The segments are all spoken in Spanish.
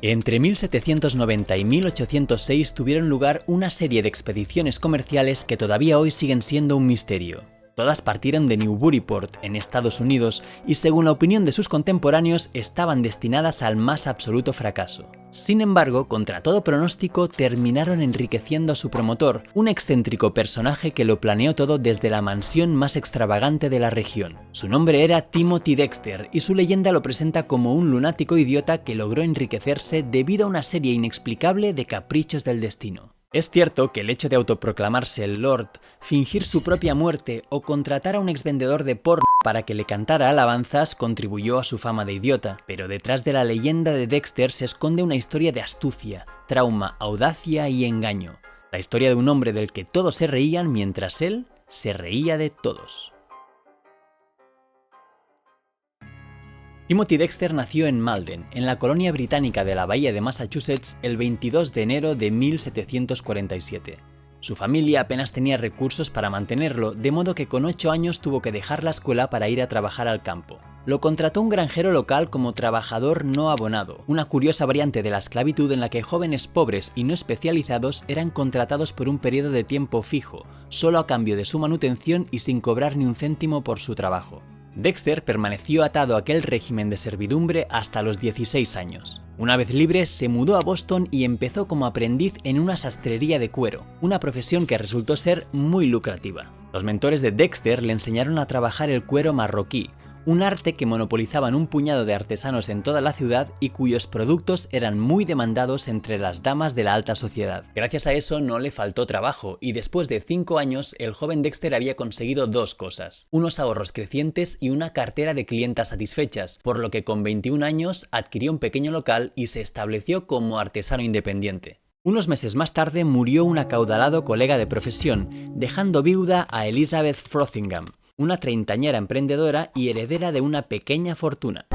Entre 1790 y 1806 tuvieron lugar una serie de expediciones comerciales que todavía hoy siguen siendo un misterio. Todas partieron de Newburyport, en Estados Unidos, y según la opinión de sus contemporáneos, estaban destinadas al más absoluto fracaso. Sin embargo, contra todo pronóstico, terminaron enriqueciendo a su promotor, un excéntrico personaje que lo planeó todo desde la mansión más extravagante de la región. Su nombre era Timothy Dexter, y su leyenda lo presenta como un lunático idiota que logró enriquecerse debido a una serie inexplicable de caprichos del destino. Es cierto que el hecho de autoproclamarse el Lord, fingir su propia muerte o contratar a un exvendedor de porno para que le cantara alabanzas contribuyó a su fama de idiota, pero detrás de la leyenda de Dexter se esconde una historia de astucia, trauma, audacia y engaño. La historia de un hombre del que todos se reían mientras él se reía de todos. Timothy Dexter nació en Malden, en la colonia británica de la bahía de Massachusetts, el 22 de enero de 1747. Su familia apenas tenía recursos para mantenerlo, de modo que con 8 años tuvo que dejar la escuela para ir a trabajar al campo. Lo contrató un granjero local como trabajador no abonado, una curiosa variante de la esclavitud en la que jóvenes pobres y no especializados eran contratados por un periodo de tiempo fijo, solo a cambio de su manutención y sin cobrar ni un céntimo por su trabajo. Dexter permaneció atado a aquel régimen de servidumbre hasta los 16 años. Una vez libre, se mudó a Boston y empezó como aprendiz en una sastrería de cuero, una profesión que resultó ser muy lucrativa. Los mentores de Dexter le enseñaron a trabajar el cuero marroquí, un arte que monopolizaban un puñado de artesanos en toda la ciudad y cuyos productos eran muy demandados entre las damas de la alta sociedad. Gracias a eso no le faltó trabajo y después de 5 años el joven Dexter había conseguido 2 cosas, unos ahorros crecientes y una cartera de clientas satisfechas, por lo que con 21 años adquirió un pequeño local y se estableció como artesano independiente. Unos meses más tarde murió un acaudalado colega de profesión, dejando viuda a Elizabeth Frothingham, una treintañera emprendedora y heredera de una pequeña fortuna.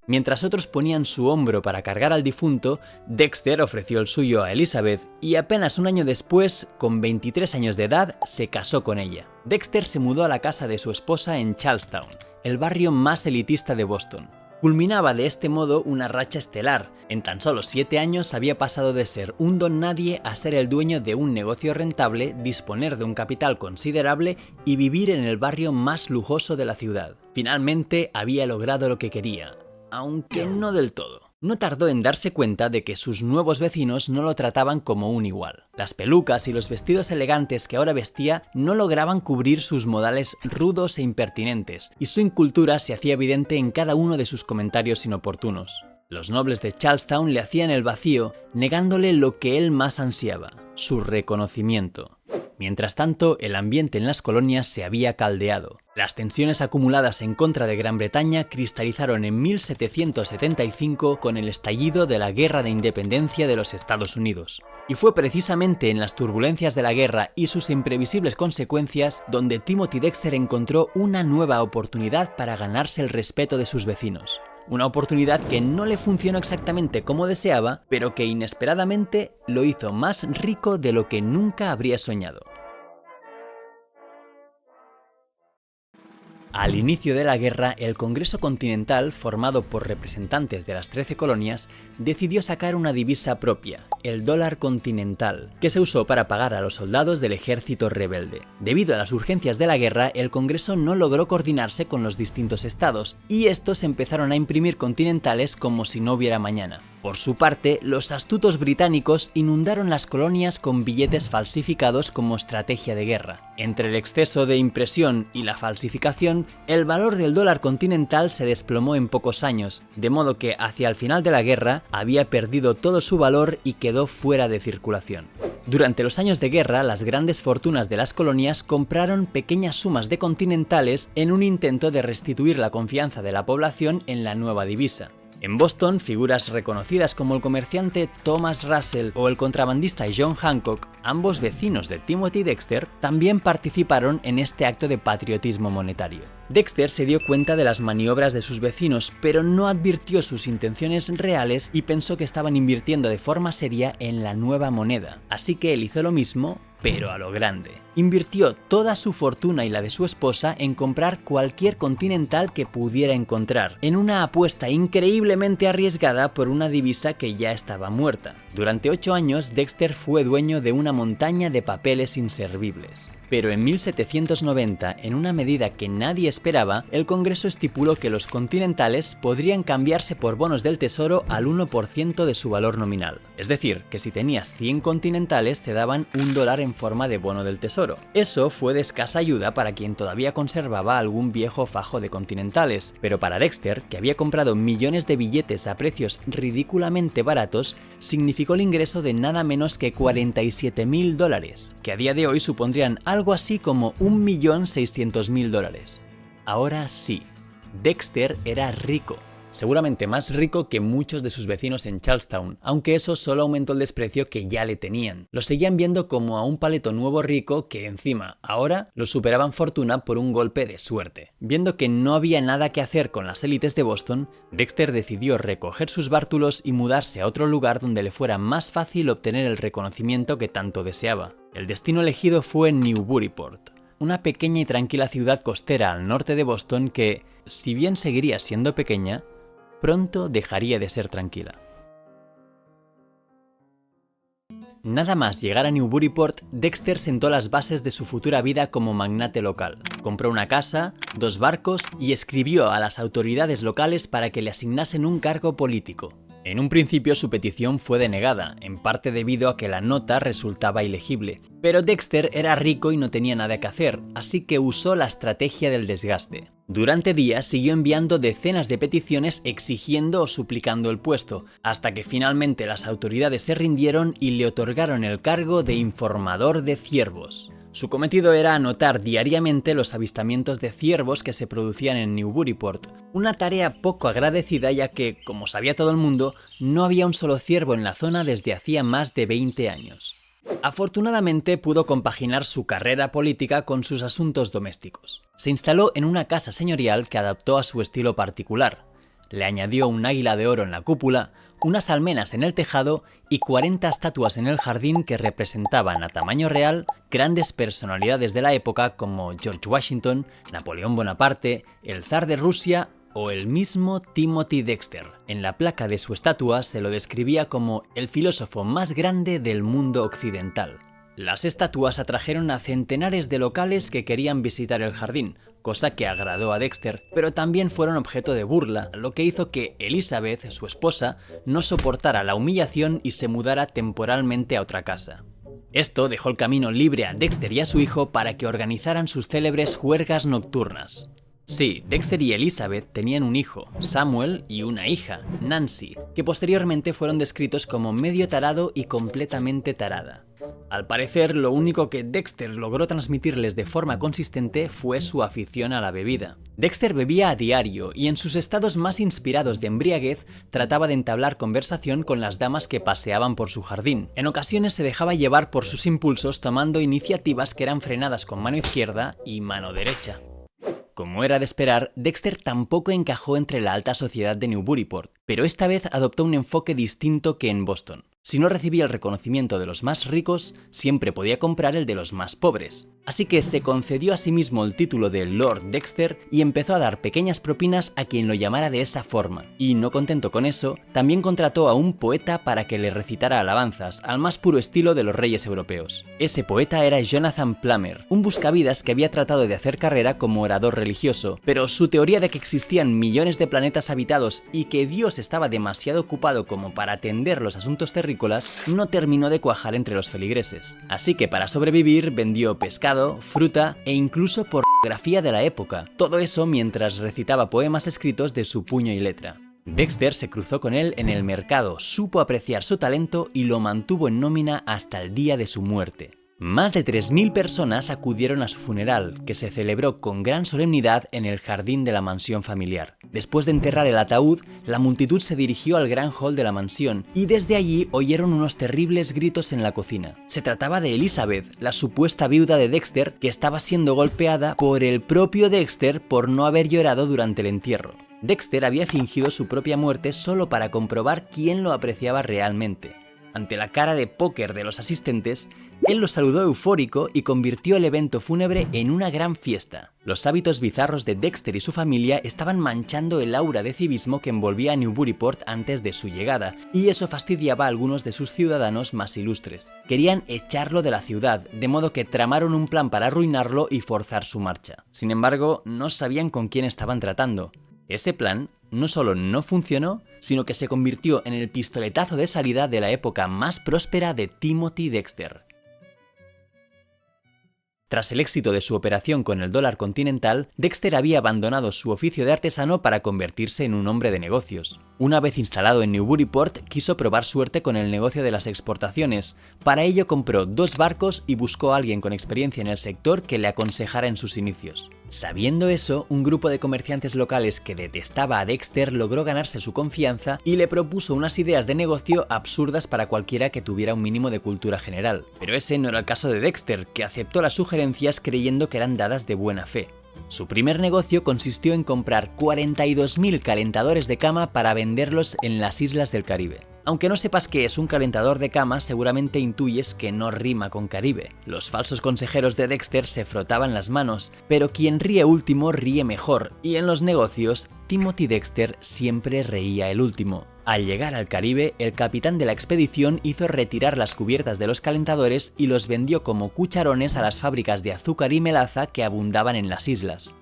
Mientras otros ponían su hombro para cargar al difunto, Dexter ofreció el suyo a Elizabeth y apenas un año después, con 23 años de edad, se casó con ella. Dexter se mudó a la casa de su esposa en Charlestown, el barrio más elitista de Boston. Culminaba de este modo una racha estelar. En tan solo 7 años había pasado de ser un don nadie a ser el dueño de un negocio rentable, disponer de un capital considerable y vivir en el barrio más lujoso de la ciudad. Finalmente había logrado lo que quería, aunque no del todo. No tardó en darse cuenta de que sus nuevos vecinos no lo trataban como un igual. Las pelucas y los vestidos elegantes que ahora vestía no lograban cubrir sus modales rudos e impertinentes, y su incultura se hacía evidente en cada uno de sus comentarios inoportunos. Los nobles de Charlestown le hacían el vacío, negándole lo que él más ansiaba, su reconocimiento. Mientras tanto, el ambiente en las colonias se había caldeado. Las tensiones acumuladas en contra de Gran Bretaña cristalizaron en 1775 con el estallido de la Guerra de Independencia de los Estados Unidos. Y fue precisamente en las turbulencias de la guerra y sus imprevisibles consecuencias donde Timothy Dexter encontró una nueva oportunidad para ganarse el respeto de sus vecinos. Una oportunidad que no le funcionó exactamente como deseaba, pero que inesperadamente lo hizo más rico de lo que nunca habría soñado. Al inicio de la guerra, el Congreso Continental, formado por representantes de las 13 colonias, decidió sacar una divisa propia, el dólar continental, que se usó para pagar a los soldados del ejército rebelde. Debido a las urgencias de la guerra, el Congreso no logró coordinarse con los distintos estados, y estos empezaron a imprimir continentales como si no hubiera mañana. Por su parte, los astutos británicos inundaron las colonias con billetes falsificados como estrategia de guerra. Entre el exceso de impresión y la falsificación, el valor del dólar continental se desplomó en pocos años, de modo que hacia el final de la guerra había perdido todo su valor y quedó fuera de circulación. Durante los años de guerra, las grandes fortunas de las colonias compraron pequeñas sumas de continentales en un intento de restituir la confianza de la población en la nueva divisa. En Boston, figuras reconocidas como el comerciante Thomas Russell o el contrabandista John Hancock, ambos vecinos de Timothy Dexter, también participaron en este acto de patriotismo monetario. Dexter se dio cuenta de las maniobras de sus vecinos, pero no advirtió sus intenciones reales y pensó que estaban invirtiendo de forma seria en la nueva moneda. Así que él hizo lo mismo, pero a lo grande. Invirtió toda su fortuna y la de su esposa en comprar cualquier Continental que pudiera encontrar, en una apuesta increíblemente arriesgada por una divisa que ya estaba muerta. Durante 8 años, Dexter fue dueño de una montaña de papeles inservibles. Pero en 1790, en una medida que nadie esperaba, el Congreso estipuló que los Continentales podrían cambiarse por bonos del Tesoro al 1% de su valor nominal. Es decir, que si tenías 100 Continentales te daban $1 en forma de bono del Tesoro. Eso fue de escasa ayuda para quien todavía conservaba algún viejo fajo de Continentales, pero para Dexter, que había comprado millones de billetes a precios ridículamente baratos, significó el ingreso de nada menos que $47.000, que a día de hoy supondrían algo así como $1.600.000. Ahora sí, Dexter era rico. Seguramente más rico que muchos de sus vecinos en Charlestown, aunque eso solo aumentó el desprecio que ya le tenían. Lo seguían viendo como a un paleto nuevo rico que encima, ahora, lo superaban fortuna por un golpe de suerte. Viendo que no había nada que hacer con las élites de Boston, Dexter decidió recoger sus bártulos y mudarse a otro lugar donde le fuera más fácil obtener el reconocimiento que tanto deseaba. El destino elegido fue Newburyport, una pequeña y tranquila ciudad costera al norte de Boston que, si bien seguiría siendo pequeña, pronto dejaría de ser tranquila. Nada más llegar a Newburyport, Dexter sentó las bases de su futura vida como magnate local. Compró una casa, 2 barcos y escribió a las autoridades locales para que le asignasen un cargo político. En un principio su petición fue denegada, en parte debido a que la nota resultaba ilegible, pero Dexter era rico y no tenía nada que hacer, así que usó la estrategia del desgaste. Durante días siguió enviando decenas de peticiones exigiendo o suplicando el puesto, hasta que finalmente las autoridades se rindieron y le otorgaron el cargo de informador de ciervos. Su cometido era anotar diariamente los avistamientos de ciervos que se producían en Newburyport, una tarea poco agradecida ya que, como sabía todo el mundo, no había un solo ciervo en la zona desde hacía más de 20 años. Afortunadamente pudo compaginar su carrera política con sus asuntos domésticos. Se instaló en una casa señorial que adaptó a su estilo particular. Le añadió un águila de oro en la cúpula, unas almenas en el tejado y 40 estatuas en el jardín que representaban a tamaño real grandes personalidades de la época como George Washington, Napoleón Bonaparte, el zar de Rusia o el mismo Timothy Dexter. En la placa de su estatua se lo describía como el filósofo más grande del mundo occidental. Las estatuas atrajeron a centenares de locales que querían visitar el jardín, cosa que agradó a Dexter, pero también fueron objeto de burla, lo que hizo que Elizabeth, su esposa, no soportara la humillación y se mudara temporalmente a otra casa. Esto dejó el camino libre a Dexter y a su hijo para que organizaran sus célebres juergas nocturnas. Sí, Dexter y Elizabeth tenían un hijo, Samuel, y una hija, Nancy, que posteriormente fueron descritos como medio tarado y completamente tarada. Al parecer, lo único que Dexter logró transmitirles de forma consistente fue su afición a la bebida. Dexter bebía a diario y en sus estados más inspirados de embriaguez trataba de entablar conversación con las damas que paseaban por su jardín. En ocasiones se dejaba llevar por sus impulsos tomando iniciativas que eran frenadas con mano izquierda y mano derecha. Como era de esperar, Dexter tampoco encajó entre la alta sociedad de Newburyport, pero esta vez adoptó un enfoque distinto que en Boston. Si no recibía el reconocimiento de los más ricos, siempre podía comprar el de los más pobres. Así que se concedió a sí mismo el título de Lord Dexter y empezó a dar pequeñas propinas a quien lo llamara de esa forma. Y no contento con eso, también contrató a un poeta para que le recitara alabanzas, al más puro estilo de los reyes europeos. Ese poeta era Jonathan Plummer, un buscavidas que había tratado de hacer carrera como orador religioso, pero su teoría de que existían millones de planetas habitados y que Dios estaba demasiado ocupado como para atender los asuntos terrícolas no terminó de cuajar entre los feligreses. Así que para sobrevivir vendió pescado, fruta e incluso pornografía de la época. Todo eso mientras recitaba poemas escritos de su puño y letra. Dexter se cruzó con él en el mercado, supo apreciar su talento y lo mantuvo en nómina hasta el día de su muerte. Más de 3.000 personas acudieron a su funeral, que se celebró con gran solemnidad en el jardín de la mansión familiar. Después de enterrar el ataúd, la multitud se dirigió al gran hall de la mansión y desde allí oyeron unos terribles gritos en la cocina. Se trataba de Elizabeth, la supuesta viuda de Dexter, que estaba siendo golpeada por el propio Dexter por no haber llorado durante el entierro. Dexter había fingido su propia muerte solo para comprobar quién lo apreciaba realmente. Ante la cara de póker de los asistentes, él los saludó eufórico y convirtió el evento fúnebre en una gran fiesta. Los hábitos bizarros de Dexter y su familia estaban manchando el aura de civismo que envolvía a Newburyport antes de su llegada, y eso fastidiaba a algunos de sus ciudadanos más ilustres. Querían echarlo de la ciudad, de modo que tramaron un plan para arruinarlo y forzar su marcha. Sin embargo, no sabían con quién estaban tratando. Ese plan no solo no funcionó, sino que se convirtió en el pistoletazo de salida de la época más próspera de Timothy Dexter. Tras el éxito de su operación con el dólar continental, Dexter había abandonado su oficio de artesano para convertirse en un hombre de negocios. Una vez instalado en Newburyport, quiso probar suerte con el negocio de las exportaciones. Para ello compró 2 barcos y buscó a alguien con experiencia en el sector que le aconsejara en sus inicios. Sabiendo eso, un grupo de comerciantes locales que detestaba a Dexter logró ganarse su confianza y le propuso unas ideas de negocio absurdas para cualquiera que tuviera un mínimo de cultura general. Pero ese no era el caso de Dexter, que aceptó las sugerencias creyendo que eran dadas de buena fe. Su primer negocio consistió en comprar 42.000 calentadores de cama para venderlos en las islas del Caribe. Aunque no sepas qué es un calentador de cama, seguramente intuyes que no rima con Caribe. Los falsos consejeros de Dexter se frotaban las manos, pero quien ríe último ríe mejor, y en los negocios, Timothy Dexter siempre reía el último. Al llegar al Caribe, el capitán de la expedición hizo retirar las cubiertas de los calentadores y los vendió como cucharones a las fábricas de azúcar y melaza que abundaban en las islas.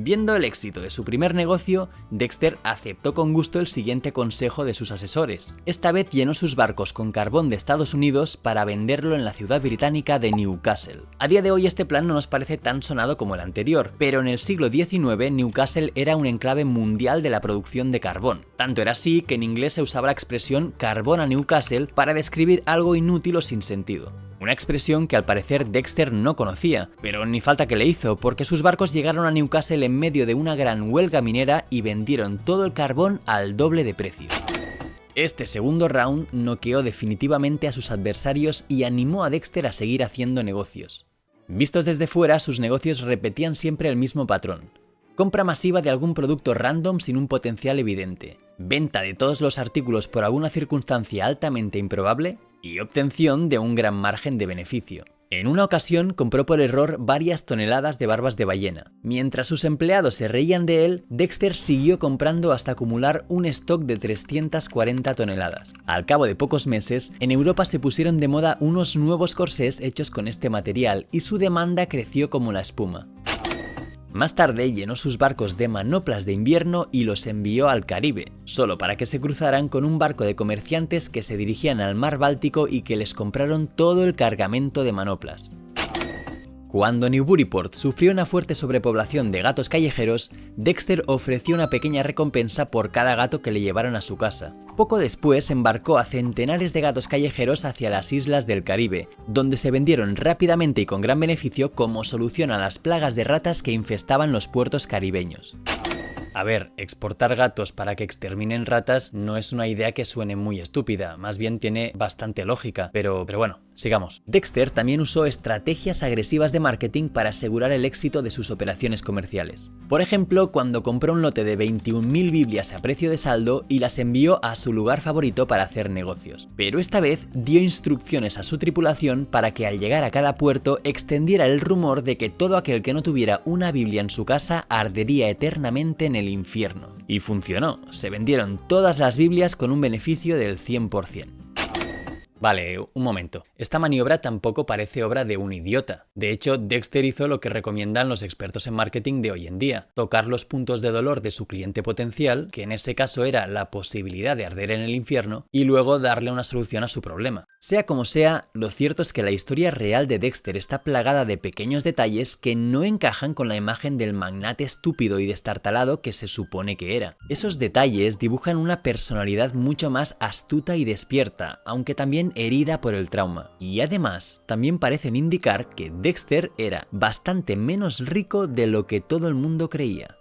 Viendo el éxito de su primer negocio, Dexter aceptó con gusto el siguiente consejo de sus asesores. Esta vez llenó sus barcos con carbón de Estados Unidos para venderlo en la ciudad británica de Newcastle. A día de hoy este plan no nos parece tan sonado como el anterior, pero en el siglo XIX Newcastle era un enclave mundial de la producción de carbón. Tanto era así que en inglés se usaba la expresión carbón a Newcastle para describir algo inútil o sin sentido. Una expresión que al parecer Dexter no conocía, pero ni falta que le hizo, porque sus barcos llegaron a Newcastle en medio de una gran huelga minera y vendieron todo el carbón al doble de precio. Este segundo round noqueó definitivamente a sus adversarios y animó a Dexter a seguir haciendo negocios. Vistos desde fuera, sus negocios repetían siempre el mismo patrón. Compra masiva de algún producto random sin un potencial evidente, venta de todos los artículos por alguna circunstancia altamente improbable y obtención de un gran margen de beneficio. En una ocasión compró por error varias toneladas de barbas de ballena. Mientras sus empleados se reían de él, Dexter siguió comprando hasta acumular un stock de 340 toneladas. Al cabo de pocos meses, en Europa se pusieron de moda unos nuevos corsés hechos con este material y su demanda creció como la espuma. Más tarde llenó sus barcos de manoplas de invierno y los envió al Caribe, solo para que se cruzaran con un barco de comerciantes que se dirigían al mar Báltico y que les compraron todo el cargamento de manoplas. Cuando Newburyport sufrió una fuerte sobrepoblación de gatos callejeros, Dexter ofreció una pequeña recompensa por cada gato que le llevaron a su casa. Poco después embarcó a centenares de gatos callejeros hacia las islas del Caribe, donde se vendieron rápidamente y con gran beneficio como solución a las plagas de ratas que infestaban los puertos caribeños. A ver, exportar gatos para que exterminen ratas no es una idea que suene muy estúpida, más bien tiene bastante lógica, pero bueno, sigamos. Dexter también usó estrategias agresivas de marketing para asegurar el éxito de sus operaciones comerciales. Por ejemplo, cuando compró un lote de 21.000 Biblias a precio de saldo y las envió a su lugar favorito para hacer negocios. Pero esta vez dio instrucciones a su tripulación para que al llegar a cada puerto extendiera el rumor de que todo aquel que no tuviera una Biblia en su casa ardería eternamente en el infierno. Y funcionó, se vendieron todas las Biblias con un beneficio del 100%. Vale, un momento. Esta maniobra tampoco parece obra de un idiota. De hecho, Dexter hizo lo que recomiendan los expertos en marketing de hoy en día: tocar los puntos de dolor de su cliente potencial, que en ese caso era la posibilidad de arder en el infierno, y luego darle una solución a su problema. Sea como sea, lo cierto es que la historia real de Dexter está plagada de pequeños detalles que no encajan con la imagen del magnate estúpido y destartalado que se supone que era. Esos detalles dibujan una personalidad mucho más astuta y despierta, aunque también herida por el trauma. Y además, también parecen indicar que Dexter era bastante menos rico de lo que todo el mundo creía.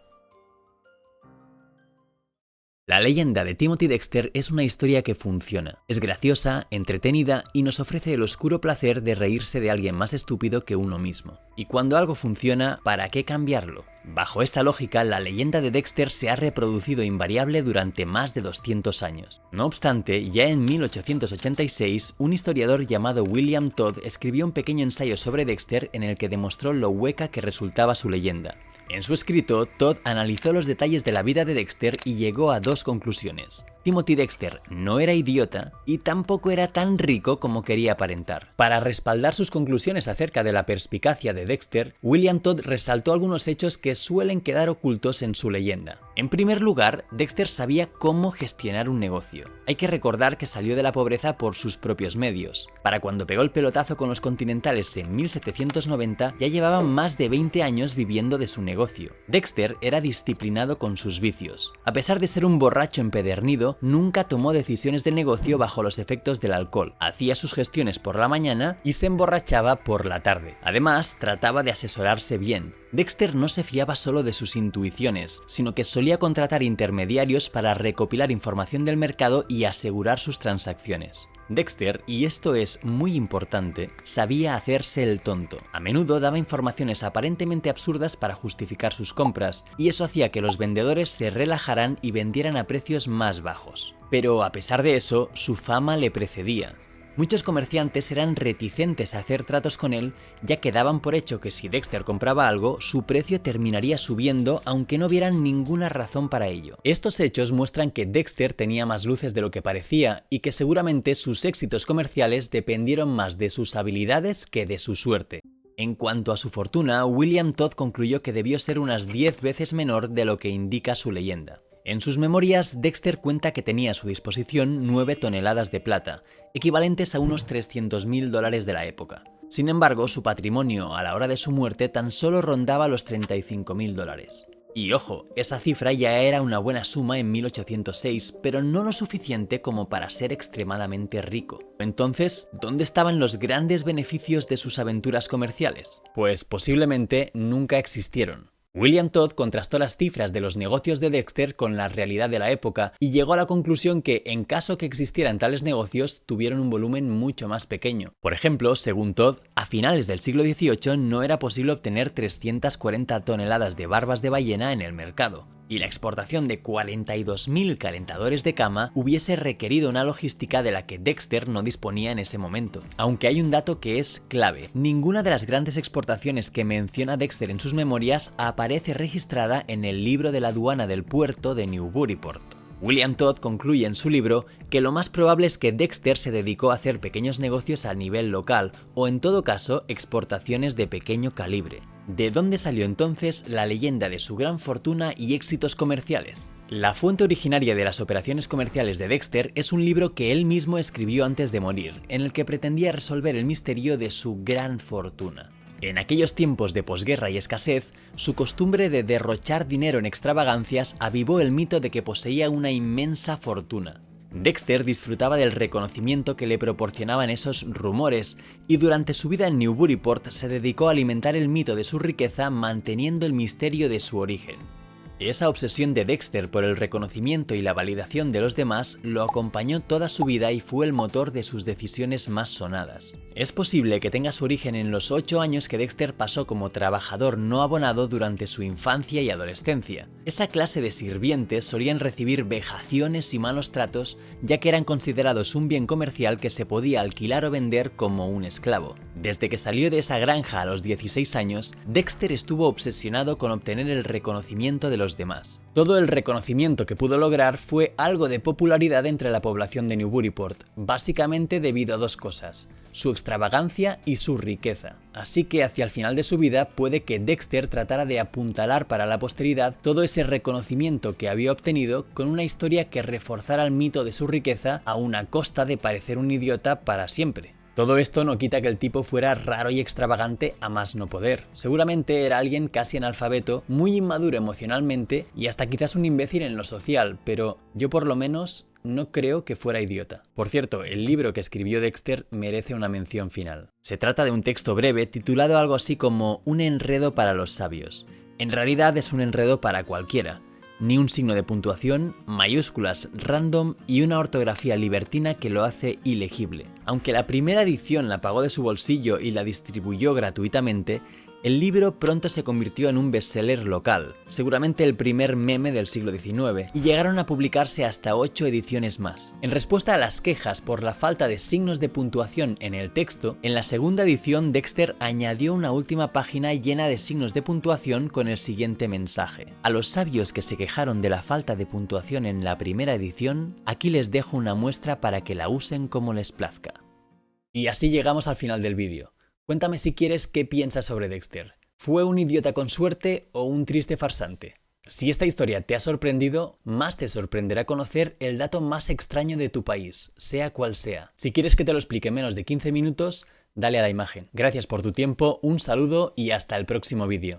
La leyenda de Timothy Dexter es una historia que funciona. Es graciosa, entretenida y nos ofrece el oscuro placer de reírse de alguien más estúpido que uno mismo. Y cuando algo funciona, ¿para qué cambiarlo? Bajo esta lógica, la leyenda de Dexter se ha reproducido invariable durante más de 200 años. No obstante, ya en 1886, un historiador llamado William Todd escribió un pequeño ensayo sobre Dexter en el que demostró lo hueca que resultaba su leyenda. En su escrito, Todd analizó los detalles de la vida de Dexter y llegó a dos conclusiones. Timothy Dexter no era idiota y tampoco era tan rico como quería aparentar. Para respaldar sus conclusiones acerca de la perspicacia de Dexter, William Todd resaltó algunos hechos que suelen quedar ocultos en su leyenda. En primer lugar, Dexter sabía cómo gestionar un negocio. Hay que recordar que salió de la pobreza por sus propios medios. Para cuando pegó el pelotazo con los Continentales en 1790, ya llevaba más de 20 años viviendo de su negocio. Dexter era disciplinado con sus vicios. A pesar de ser un borracho empedernido, nunca tomó decisiones de negocio bajo los efectos del alcohol. Hacía sus gestiones por la mañana y se emborrachaba por la tarde. Además, trataba de asesorarse bien. Dexter no se fiaba solo de sus intuiciones, sino que solía contratar intermediarios para recopilar información del mercado y asegurar sus transacciones. Dexter, y esto es muy importante, sabía hacerse el tonto. A menudo daba informaciones aparentemente absurdas para justificar sus compras, y eso hacía que los vendedores se relajaran y vendieran a precios más bajos. Pero a pesar de eso, su fama le precedía. Muchos comerciantes eran reticentes a hacer tratos con él, ya que daban por hecho que si Dexter compraba algo, su precio terminaría subiendo aunque no vieran ninguna razón para ello. Estos hechos muestran que Dexter tenía más luces de lo que parecía y que seguramente sus éxitos comerciales dependieron más de sus habilidades que de su suerte. En cuanto a su fortuna, William Todd concluyó que debió ser unas 10 veces menor de lo que indica su leyenda. En sus memorias, Dexter cuenta que tenía a su disposición 9 toneladas de plata, equivalentes a unos $300.000 de la época. Sin embargo, su patrimonio a la hora de su muerte tan solo rondaba los $35.000. Y ojo, esa cifra ya era una buena suma en 1806, pero no lo suficiente como para ser extremadamente rico. Entonces, ¿dónde estaban los grandes beneficios de sus aventuras comerciales? Pues posiblemente nunca existieron. William Todd contrastó las cifras de los negocios de Dexter con la realidad de la época y llegó a la conclusión que, en caso que existieran tales negocios, tuvieron un volumen mucho más pequeño. Por ejemplo, según Todd, a finales del siglo XVIII no era posible obtener 340 toneladas de barbas de ballena en el mercado, y la exportación de 42.000 calentadores de cama hubiese requerido una logística de la que Dexter no disponía en ese momento. Aunque hay un dato que es clave: ninguna de las grandes exportaciones que menciona Dexter en sus memorias aparece registrada en el libro de la aduana del puerto de Newburyport. William Todd concluye en su libro que lo más probable es que Dexter se dedicó a hacer pequeños negocios a nivel local o, en todo caso, exportaciones de pequeño calibre. ¿De dónde salió entonces la leyenda de su gran fortuna y éxitos comerciales? La fuente originaria de las operaciones comerciales de Dexter es un libro que él mismo escribió antes de morir, en el que pretendía resolver el misterio de su gran fortuna. En aquellos tiempos de posguerra y escasez, su costumbre de derrochar dinero en extravagancias avivó el mito de que poseía una inmensa fortuna. Dexter disfrutaba del reconocimiento que le proporcionaban esos rumores, y durante su vida en Newburyport se dedicó a alimentar el mito de su riqueza manteniendo el misterio de su origen. Esa obsesión de Dexter por el reconocimiento y la validación de los demás lo acompañó toda su vida y fue el motor de sus decisiones más sonadas. Es posible que tenga su origen en los 8 años que Dexter pasó como trabajador no abonado durante su infancia y adolescencia. Esa clase de sirvientes solían recibir vejaciones y malos tratos, ya que eran considerados un bien comercial que se podía alquilar o vender como un esclavo. Desde que salió de esa granja a los 16 años, Dexter estuvo obsesionado con obtener el reconocimiento de los demás. Todo el reconocimiento que pudo lograr fue algo de popularidad entre la población de Newburyport, básicamente debido a dos cosas: su extravagancia y su riqueza. Así que hacia el final de su vida puede que Dexter tratara de apuntalar para la posteridad todo ese reconocimiento que había obtenido con una historia que reforzara el mito de su riqueza a una costa de parecer un idiota para siempre. Todo esto no quita que el tipo fuera raro y extravagante a más no poder. Seguramente era alguien casi analfabeto, muy inmaduro emocionalmente y hasta quizás un imbécil en lo social, pero yo por lo menos no creo que fuera idiota. Por cierto, el libro que escribió Dexter merece una mención final. Se trata de un texto breve titulado algo así como Un enredo para los sabios. En realidad es un enredo para cualquiera. Ni un signo de puntuación, mayúsculas random y una ortografía libertina que lo hace ilegible. Aunque la primera edición la pagó de su bolsillo y la distribuyó gratuitamente, el libro pronto se convirtió en un bestseller local, seguramente el primer meme del siglo XIX, y llegaron a publicarse hasta 8 ediciones más. En respuesta a las quejas por la falta de signos de puntuación en el texto, en la segunda edición Dexter añadió una última página llena de signos de puntuación con el siguiente mensaje: a los sabios que se quejaron de la falta de puntuación en la primera edición, aquí les dejo una muestra para que la usen como les plazca. Y así llegamos al final del vídeo. Cuéntame si quieres qué piensas sobre Dexter. ¿Fue un idiota con suerte o un triste farsante? Si esta historia te ha sorprendido, más te sorprenderá conocer el dato más extraño de tu país, sea cual sea. Si quieres que te lo explique en menos de 15 minutos, dale a la imagen. Gracias por tu tiempo, un saludo y hasta el próximo vídeo.